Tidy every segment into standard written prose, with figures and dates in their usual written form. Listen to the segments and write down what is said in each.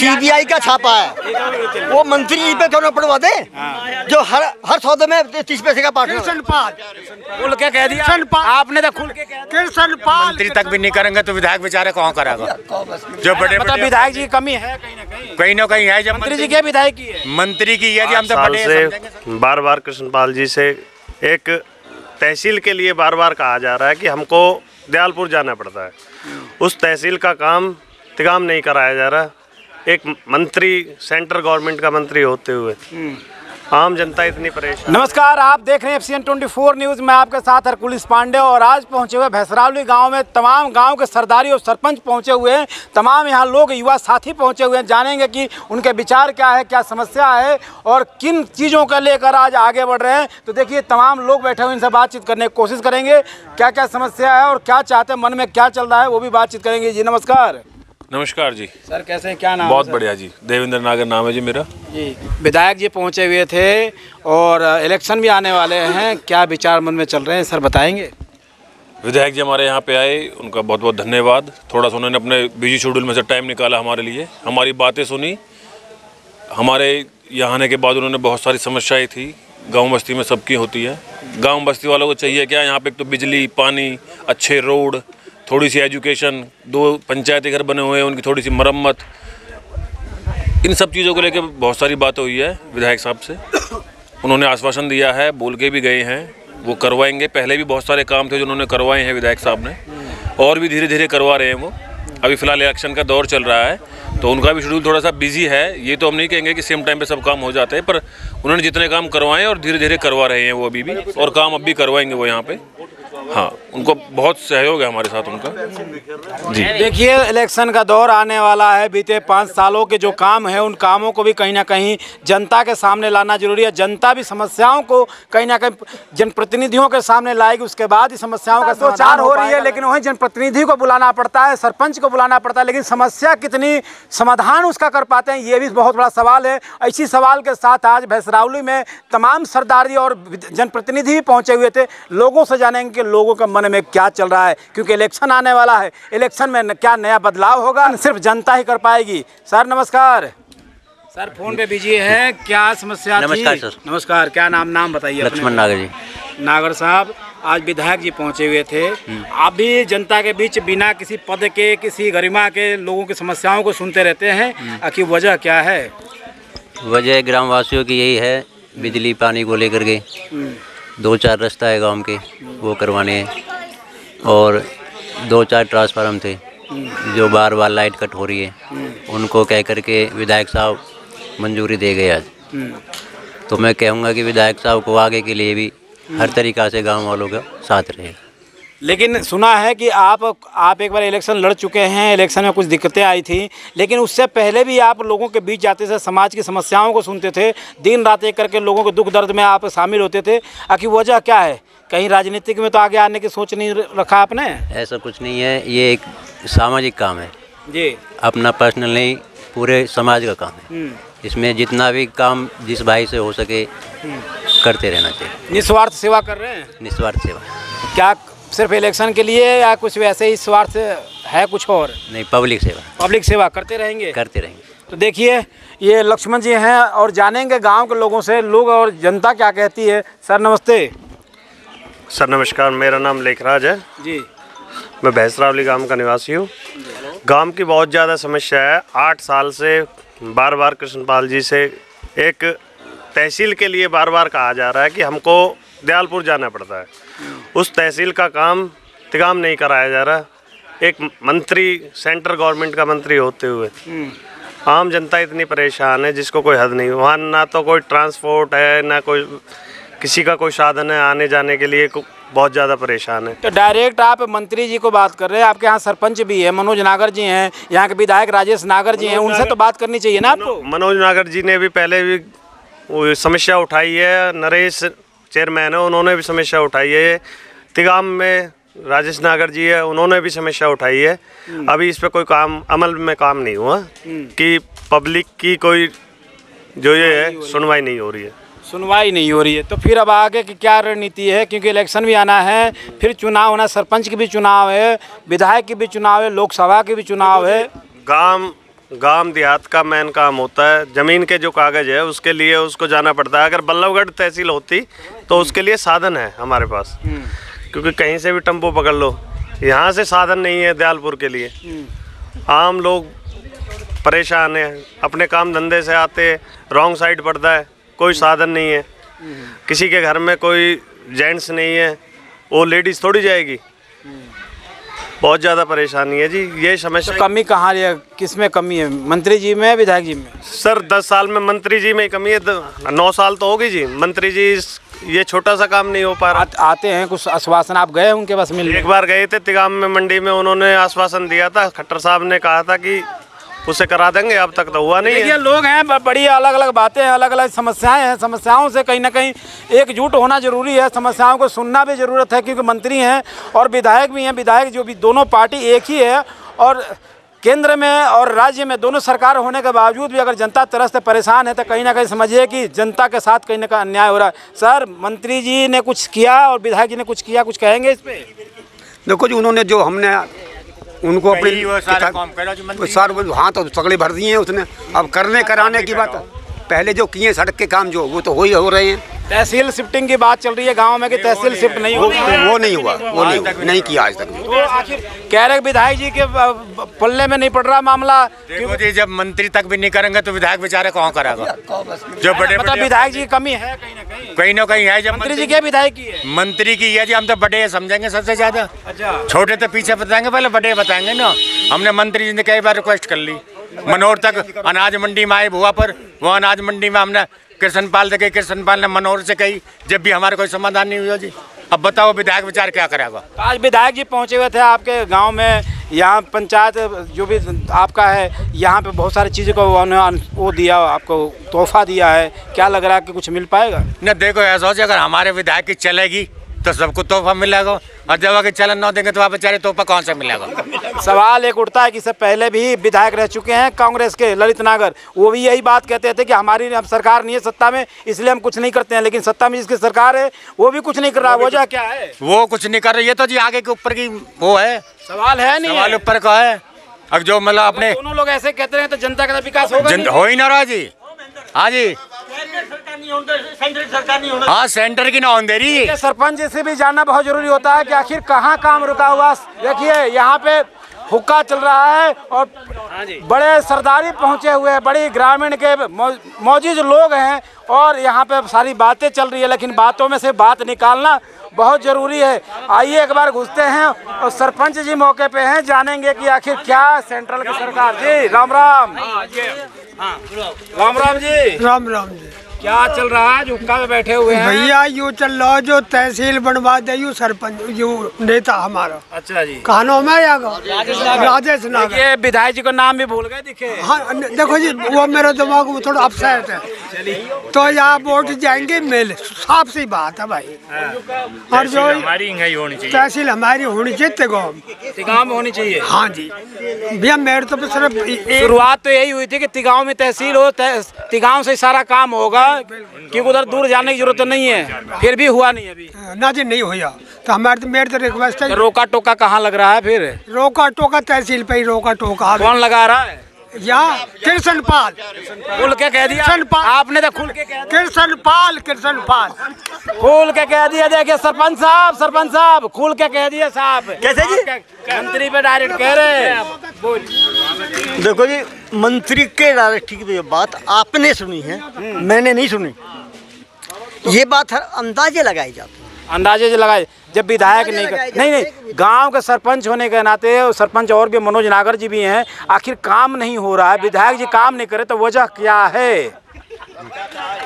CBI का छापा है, वो मंत्री जी पे क्यों ना पड़वा दे जो हर सौदे में 30 पैसे का पार्टनर। खुल के कह दिया आपने, तो खुल के कह दिया मंत्री तक भी नहीं करेंगे तो विधायक बेचारे कौन करेगा? जो बड़े मतलब विधायक जी की कमी है कहीं ना कहीं है। जब मंत्री जी क्या विधायक की है, मंत्री की है जी, हम तो बड़े बार बार कृष्णपाल जी से एक तहसील के लिए बार बार कहा जा रहा है कि हमको दयालपुर जाना पड़ता है, उस तहसील का काम तिगाम नहीं कराया जा रहा। एक मंत्री, सेंट्रल गवर्नमेंट का मंत्री होते हुए आम जनता इतनी परेशान। नमस्कार, आप देख रहे हैं FCN 24 न्यूज़ में आपके साथ हरकुलिस पांडे। और आज पहुंचे हुए भैंसरावली गांव में तमाम गांव के सरदारी और सरपंच पहुंचे हुए हैं, तमाम यहां लोग युवा साथी पहुंचे हुए हैं। जानेंगे कि उनके विचार क्या है, क्या समस्या है और किन चीज़ों को लेकर आज आगे बढ़ रहे हैं। तो देखिए तमाम लोग बैठे हुए, इनसे बातचीत करने की कोशिश करेंगे, क्या क्या समस्या है और क्या चाहते हैं, मन में क्या चल रहा है, वो भी बातचीत करेंगे। जी नमस्कार। नमस्कार जी सर, कैसे हैं, क्या नाम? बहुत बढ़िया जी, देवेंद्र नागर नाम है जी मेरा। जी, विधायक जी पहुंचे हुए थे और इलेक्शन भी आने वाले हैं, क्या विचार मन में चल रहे हैं सर, बताएंगे? विधायक जी हमारे यहाँ पे आए, उनका बहुत बहुत धन्यवाद। थोड़ा सा उन्होंने अपने बिजी शेड्यूल में से टाइम निकाला हमारे लिए, हमारी बातें सुनी। हमारे यहाँ आने के बाद उन्होंने बहुत सारी समस्याएं थी, गांव बस्ती में सबकी होती है। गांव बस्ती वालों को चाहिए क्या, यहाँ पे एक तो बिजली, पानी, अच्छे रोड, थोड़ी सी एजुकेशन, 2 पंचायती घर बने हुए हैं, उनकी थोड़ी सी मरम्मत, इन सब चीज़ों को लेकर बहुत सारी बातें हुई है विधायक साहब से। उन्होंने आश्वासन दिया है, बोल के भी गए हैं वो करवाएंगे। पहले भी बहुत सारे काम थे जो उन्होंने करवाए हैं विधायक साहब ने, और भी धीरे धीरे करवा रहे हैं वो। अभी फ़िलहाल इलेक्शन का दौर चल रहा है तो उनका भी शेड्यूल थोड़ा सा बिजी है। ये तो हम नहीं कहेंगे कि सेम टाइम पे सब काम हो जाते हैं, पर उन्होंने जितने काम करवाए और धीरे धीरे करवा रहे हैं वो अभी भी, और काम अब भी करवाएंगे वो यहाँ पे। हाँ, उनको बहुत सहयोग है हमारे साथ उनका जी। देखिए इलेक्शन का दौर आने वाला है, बीते 5 सालों के जो काम है उन कामों को भी कहीं ना कहीं जनता के सामने लाना जरूरी है। जनता भी समस्याओं को कहीं ना कहीं जनप्रतिनिधियों के सामने लाएगी, उसके बाद ही समस्याओं का समाधान हो रही है। लेकिन वहीं जनप्रतिनिधि को बुलाना पड़ता है, सरपंच को बुलाना पड़ता है, लेकिन समस्या कितनी समाधान उसका कर पाते हैं, ये भी बहुत बड़ा सवाल है। इसी सवाल के साथ आज भैंसरावली में तमाम सरदारी और जनप्रतिनिधि पहुँचे हुए थे। लोगों से जानेंगे कि लोगों के मन में क्या चल रहा है, क्योंकि इलेक्शन आने वाला है। इलेक्शन में क्या नया बदलाव होगा, सिर्फ जनता ही कर पाएगी। सर नमस्कार। सर फोन पे बिजी है, क्या समस्या थी? नमस्कार सर। नमस्कार, क्या नाम बताइए? लक्ष्मण नागर जी। नागर साहब, आज विधायक जी पहुंचे हुए थे, आप भी जनता के बीच बिना किसी पद के, किसी गरिमा के लोगों की समस्याओं को सुनते रहते हैं, आखिर वजह क्या है? वजह ग्रामवासियों की यही है, बिजली पानी को लेकर के 2-4 रास्ता है गांव के, वो करवाने हैं, और 2-4 ट्रांसफार्मर थे जो बार बार लाइट कट हो रही है, उनको कह करके विधायक साहब मंजूरी दे गए आज। तो मैं कहूँगा कि विधायक साहब को आगे के लिए भी हर तरीक़ा से गांव वालों का साथ रहेगा। लेकिन सुना है कि आप एक बार इलेक्शन लड़ चुके हैं, इलेक्शन में कुछ दिक्कतें आई थी, लेकिन उससे पहले भी आप लोगों के बीच जाते थे, समाज की समस्याओं को सुनते थे, दिन रात एक करके लोगों के दुख दर्द में आप शामिल होते थे। आखिर वजह क्या है? कहीं राजनीतिक में तो आगे आने की सोच नहीं रखा आपने? ऐसा कुछ नहीं है, ये एक सामाजिक काम है जी, अपना पर्सनल नहीं, पूरे समाज का काम है। इसमें जितना भी काम जिस भाई से हो सके करते रहना चाहिए। निस्वार्थ सेवा कर रहे हैं? निस्वार्थ सेवा। क्या सिर्फ इलेक्शन के लिए या कुछ वैसे ही स्वार्थ है कुछ और? नहीं, पब्लिक सेवा। पब्लिक सेवा करते रहेंगे? करते रहेंगे। तो देखिए ये लक्ष्मण जी हैं और जानेंगे गांव के लोगों से, लोग और जनता क्या कहती है। सर नमस्ते। सर नमस्कार, मेरा नाम लेखराज है जी। मैं भैंसरावली गांव का निवासी हूँ। गांव की बहुत ज़्यादा समस्या है। 8 साल से बार बार कृष्णपाल जी से एक तहसील के लिए बार बार कहा जा रहा है कि हमको दयालपुर जाना पड़ता है, उस तहसील का काम तिगाम नहीं कराया जा रहा। एक मंत्री, सेंट्रल गवर्नमेंट का मंत्री होते हुए आम जनता इतनी परेशान है जिसको कोई हद नहीं। वहाँ ना तो कोई ट्रांसपोर्ट है, ना कोई किसी का कोई साधन है आने जाने के लिए, बहुत ज़्यादा परेशान है। तो डायरेक्ट आप मंत्री जी को बात कर रहे हैं, आपके यहाँ सरपंच भी है, मनोज नागर जी हैं, यहाँ के विधायक राजेश नागर जी हैं, उनसे तो बात करनी चाहिए ना आपको? मनोज नागर जी ने भी पहले भी वो समस्या उठाई है, नरेश चेयरमैन है, उन्होंने भी समस्या उठाई है। तिगाम में राजेश नागर जी है, उन्होंने भी समस्या उठाई है। अभी इस पर कोई काम, अमल में काम नहीं हुआ कि पब्लिक की कोई जो ये है सुनवाई नहीं हो रही है। सुनवाई नहीं हो रही है, तो फिर अब आगे की क्या रणनीति है? क्योंकि इलेक्शन भी आना है, फिर चुनाव होना, सरपंच की भी चुनाव है, विधायक की भी चुनाव है, लोकसभा की भी चुनाव है। गांव देहात का मेन काम होता है। ज़मीन के जो कागज़ है उसके लिए उसको जाना पड़ता है। अगर बल्लभगढ़ तहसील होती तो उसके लिए साधन है हमारे पास, क्योंकि कहीं से भी टेम्पो पकड़ लो, यहाँ से साधन नहीं है दयालपुर के लिए। आम लोग परेशान हैं, अपने काम धंधे से आते रॉन्ग साइड पड़ता है, कोई साधन नहीं है। किसी के घर में कोई जेंट्स नहीं है, वो लेडीज़ थोड़ी जाएगी। बहुत ज़्यादा परेशानी है जी, ये समस्या। तो कमी कहाँ है, किस में कमी है, मंत्री जी में, विधायक जी में? सर 10 साल में मंत्री जी में कमी है, 9 साल तो होगी जी। मंत्री जी ये छोटा सा काम नहीं हो पा रहा। आते हैं कुछ आश्वासन, आप गए उनके पास मिलने? एक बार गए थे तिगाम में मंडी में, उन्होंने आश्वासन दिया था, खट्टर साहब ने कहा था कि उसे करा देंगे, अब तक तो हुआ नहीं है। ये लोग हैं, बड़ी अलग अलग बातें हैं, अलग अलग समस्याएं हैं, समस्याओं से कहीं ना कहीं एकजुट होना जरूरी है, समस्याओं को सुनना भी ज़रूरत है, क्योंकि मंत्री हैं और विधायक भी हैं। विधायक जो भी दोनों पार्टी एक ही है, और केंद्र में और राज्य में दोनों सरकार होने के बावजूद भी अगर जनता तरह से परेशान है तो कहीं ना कहीं समझिए कि जनता के साथ कहीं ना कहीं अन्याय हो रहा है। सर, मंत्री जी ने कुछ किया और विधायक जी ने कुछ किया, कुछ कहेंगे इस पर? देखो जी, उन्होंने जो हमने उनको अपने सारे हाथ तो सगड़े भर दिए हैं उसने। अब करने कराने की बात, पहले जो किए सड़क के काम जो वो तो हो रहे हैं। तहसील शिफ्टिंग की बात चल रही है गांव में कि तहसील शिफ्ट नहीं हो, वो नहीं हुआ, वो नहीं किया आज तक। तो आखिर कह रहे विधायक जी के पल्ले में नहीं पड़ रहा मामला। देखो जी, जब मंत्री तक भी नहीं करेंगे तो विधायक बेचारे कौन करेगा? जो बड़े मतलब विधायक जी की कमी है कहीं ना कहीं है। जब मंत्री जी क्या विधायक की है? मंत्री की है जी, हम तो बड़े समझेंगे सबसे ज्यादा। अच्छा, छोटे तो पीछे बताएंगे, पहले बड़े बताएंगे ना। हमने मंत्री जी ने कई बार रिक्वेस्ट कर ली, मनोहर तक अनाज मंडी में आए भुआ पर, वो अनाज मंडी में हमने कृष्णपाल से कही, कृष्णपाल ने मनोहर से कही, जब भी हमारा कोई समाधान नहीं हुआ जी। अब बताओ विधायक विचार क्या करेगा? आज विधायक जी पहुंचे हुए थे आपके गांव में, यहाँ पंचायत जो भी आपका है, यहाँ पे बहुत सारी चीज़ों को उन्होंने वो दिया, आपको तोहफा दिया है, क्या लग रहा है कि कुछ मिल पाएगा? न देखो ऐसा हो, अगर हमारे विधायक की चलेगी तो सबको तोहफा मिलेगा, और जब अगर चलन न देंगे तो वहाँ बेचारे तोहफा कौन सा मिलेगा? सवाल एक उठता है कि इससे पहले भी विधायक रह चुके हैं कांग्रेस के ललित नागर, वो भी यही बात कहते थे कि हमारी सरकार नहीं है सत्ता में, इसलिए हम कुछ नहीं करते हैं। लेकिन सत्ता में जिसकी सरकार है वो भी कुछ नहीं कर रहा, वजह क्या है? वो कुछ नहीं कर रही, ये तो जी आगे के ऊपर की वो है, सवाल है नहीं, सवाल ऊपर का है। अब जो मतलब अपने दोनों लोग ऐसे कहते हैं तो जनता का विकास होगा हो ही ना रहा जी। हाँ जी, हाँ सेंटर की ना अंधेरी। सरपंच से भी जानना बहुत जरूरी होता है कि आखिर कहाँ काम रुका हुआ। देखिए यहाँ पे हुक्का चल रहा है और बड़े सरदारी पहुँचे हुए हैं, बड़ी ग्रामीण के मौजूद लोग हैं, और यहाँ पे सारी बातें चल रही है, लेकिन बातों में से बात निकालना बहुत ज़रूरी है। आइए एक बार घुसते हैं, और सरपंच जी मौके पे हैं, जानेंगे कि आखिर क्या सेंट्रल की सरकार। जी राम राम। राम राम जी। राम राम जी। क्या चल रहा है? हुक्का में बैठे हुए हैं भैया, यू चल रहा जो तहसील बनवा दे, यू सरपंच जो नेता हमारा। अच्छा जी, कहा नाम है राजेश नागर। ये विधायक जी का नाम भी भूल गए दिखे। हाँ देखो जी, वो मेरे दिमाग में थोड़ा अपसेट है, तो यहाँ वोट जाएंगे मेल, साफ सी बात है भाई। और जो तहसील हमारी होनी चाहिए तिगांव में होनी चाहिए। हाँ जी भैया, मेरे तो सिर्फ शुरुआत तो यही हुई थी कि तिगांव में तहसील हो, तिगांव से सारा काम होगा, क्योंकि उधर दूर जाने की जरूरत नहीं है, फिर भी हुआ नहीं अभी। ना जी, नहीं हुआ, तो हमारे तो मेरे तो रिक्वेस्ट है। रोका टोका कहाँ लग रहा है फिर? रोका टोका तहसील पे ही रोका टोका। कौन लगा रहा है? यहाँ कृष्णपाल। खुल के कह दिया आपने, तो खुल के कह दिया कृष्णपाल खुल के कह दिया। देखिए सरपंच साहब खुल के कह दिया साहब। कैसे जी? मंत्री पे डायरेक्ट कह रहे। देखो जी, मंत्री के डायरेक्ट की बात आपने सुनी है, मैंने नहीं सुनी। ये बात हर अंदाजे लगाई जाती है, अंदाजे से लगाए। जब विधायक नहीं गांव के सरपंच होने के नाते, सरपंच और भी मनोज नागर जी भी हैं, आखिर काम नहीं हो रहा है, विधायक जी काम नहीं करे, तो वजह क्या है?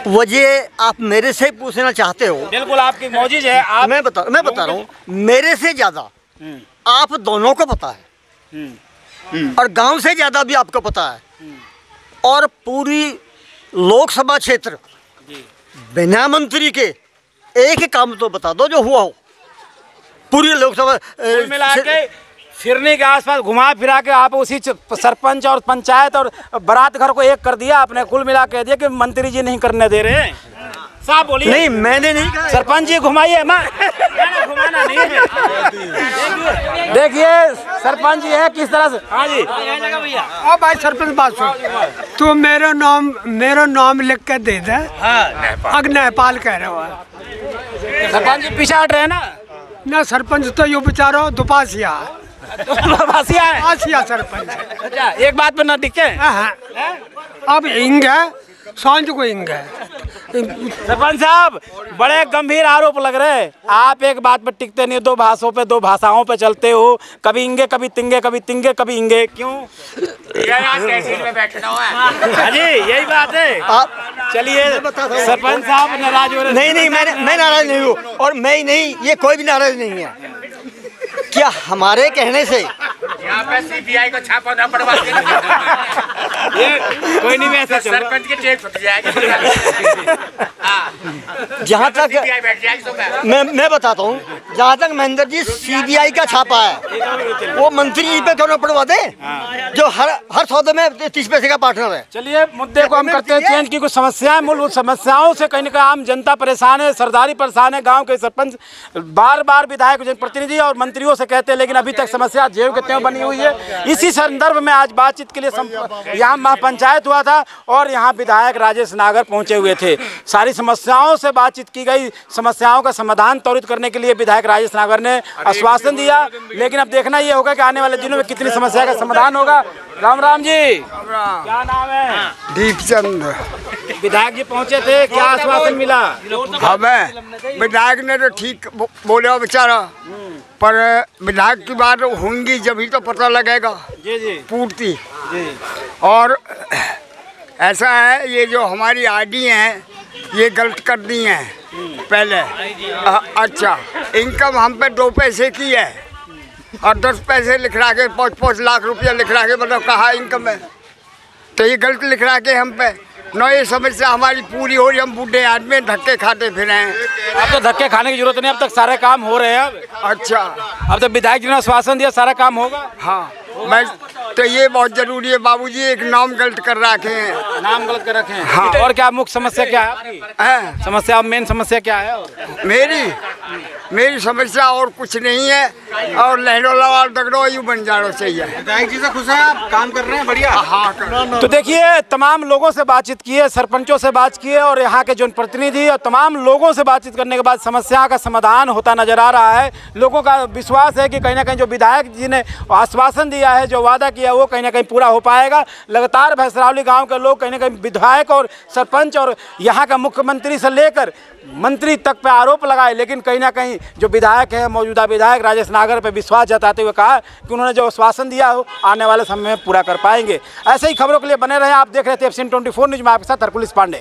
वजह आप मेरे से पूछना चाहते हो? बिल्कुल आपकी मौजूद है। आप मैं बता रहा हूँ, मेरे से ज्यादा आप दोनों को पता है, और गांव से ज्यादा भी आपको पता है, और पूरी लोकसभा क्षेत्र बिना मंत्री के एक काम तो बता दो जो हुआ हो पूरी लोकसभा मिला के फिरने के आसपास घुमा फिरा के आप उसी सरपंच और पंचायत और बारात घर को एक कर दिया आपने। कुल मिला के दिया कि मंत्री जी नहीं करने दे रहे हैं। साहब बोलिए। नहीं मैंने नहीं कहा। सरपंच जी घुमाइए, घुमाना नहीं है। देखिए सरपंच जी है किस तरह से। हाँ जी ओ भाई सरपंच बात सुन, तू मेरा नाम लिख के दे दे। अग नेपाल कह रहे हो सरपंच जी पीछे हट रहे हैं ना सरपंच तो यो बेचारो दुपासिया है सरपंच। अच्छा एक बात पर ना टिके। अब इंग है सांझ को इंग है। सरपंच साहब बड़े गंभीर आरोप लग रहे हैं, आप एक बात पर टिकते नहीं, दो भाषाओं पे चलते हो, कभी इंगे कभी तिंगे, कभी तिंगे कभी इंगे, क्यों? में बैठना है जी, यही बात है। आप चलिए सरपंच साहब नाराज हो रहे? नहीं मैं नाराज नहीं हूँ, और मैं ही नहीं, ये कोई भी नाराज नहीं है। क्या हमारे कहने से यहाँ पे सीबीआई को छापा ना पड़वा के कोई नहीं, वैसा सरपंच के चेक फट जाएगा। जहाँ तक मैं बताता हूँ, जहाँ तक महेंद्र जी सीबीआई का छापा है वो मंत्री जी पे क्यों ना पड़वा दे, जो हर सौदे में 30 पैसे का पार्टनर है। चलिए मुद्दे को हम करते हैं चेंज की। कुछ समस्याएं, मूलभूत समस्याओं से कहीं ना कहीं आम जनता परेशान है, सरदारी परेशान है, गाँव के सरपंच बार विधायक जनप्रतिनिधि और मंत्रियों से कहते हैं, लेकिन अभी तक समस्या जेब के त्यों बनी हुई है। इसी संदर्भ में आज बातचीत के लिए यहाँ महापंचायत हुआ था और यहाँ विधायक राजेश नागर पहुँचे हुए थे। सारी समस्याओं से बातचीत की गई, समस्याओं का समाधान त्वरित करने के लिए विधायक राजेश नागर ने आश्वासन दिया, लेकिन अब देखना ये होगा कि आने वाले दिनों में कितनी समस्या का समाधान होगा। राम जी, क्या नाम है? दीपचंद। विधायक जी पहुँचे थे, क्या आश्वासन मिला? हमें विधायक ने तो ठीक बोला बेचारा, पर विधायक की बात होंगी जब ही तो पता लगेगा पूर्ति। और ऐसा है, ये जो हमारी आईडी हैं ये गलत कर दी हैं पहले। अच्छा इनकम हम पे 2 पैसे की है और 10 पैसे लिख रहा के 5-5 लाख रुपया लिख रहा के, मतलब कहाँ इनकम है, तो ये गलत लिख रहा के हम पे। न ये समस्या हमारी पूरी हो रही, हम बूढ़े आदमी धक्के खाते फिर हैं। अब तो धक्के खाने की जरूरत नहीं, अब तक सारे काम हो रहे हैं। अब अच्छा अब तो विधायक जी ने आश्वासन दिया सारा काम होगा। हाँ मैं तो ये बहुत जरूरी है बाबूजी, एक नाम गलत कर रखे हैं। नाम गलत कर रखे हैं। हाँ। और क्या मुख्य समस्या क्या है आपकी? समस्या मेन समस्या क्या है? मेरी समस्या और कुछ नहीं है, और लहरोलावाल दगड़ो यूँ बन जाना चाहिए। विधायक जी से खुश हैं आप, काम कर रहे हैं बढ़िया। हाँ तो देखिए तमाम लोगों से बातचीत की है, सरपंचों से बात की है और यहाँ के जनप्रतिनिधि और तमाम लोगों से बातचीत करने के बाद समस्या का समाधान होता नजर आ रहा है। लोगों का विश्वास है कि कहीं ना कहीं जो विधायक जी ने आश्वासन दिया है, जो वादा किया वो कहीं ना कहीं पूरा हो पाएगा। लगातार भैंसरावली गांव के लोग कहीं ना कहीं विधायक और सरपंच और यहाँ का मुख्यमंत्री से लेकर मंत्री तक पे आरोप लगाए, लेकिन कहीं ना कहीं जो विधायक है, मौजूदा विधायक राजेश नागर पे विश्वास जताते हुए कहा कि उन्होंने जो आश्वासन दिया हो आने वाले समय में पूरा कर पाएंगे। ऐसे ही खबरों के लिए बने रहे। आप देख रहे थे FC 24 न्यूज में, आपके साथ हरकुलिस पांडे।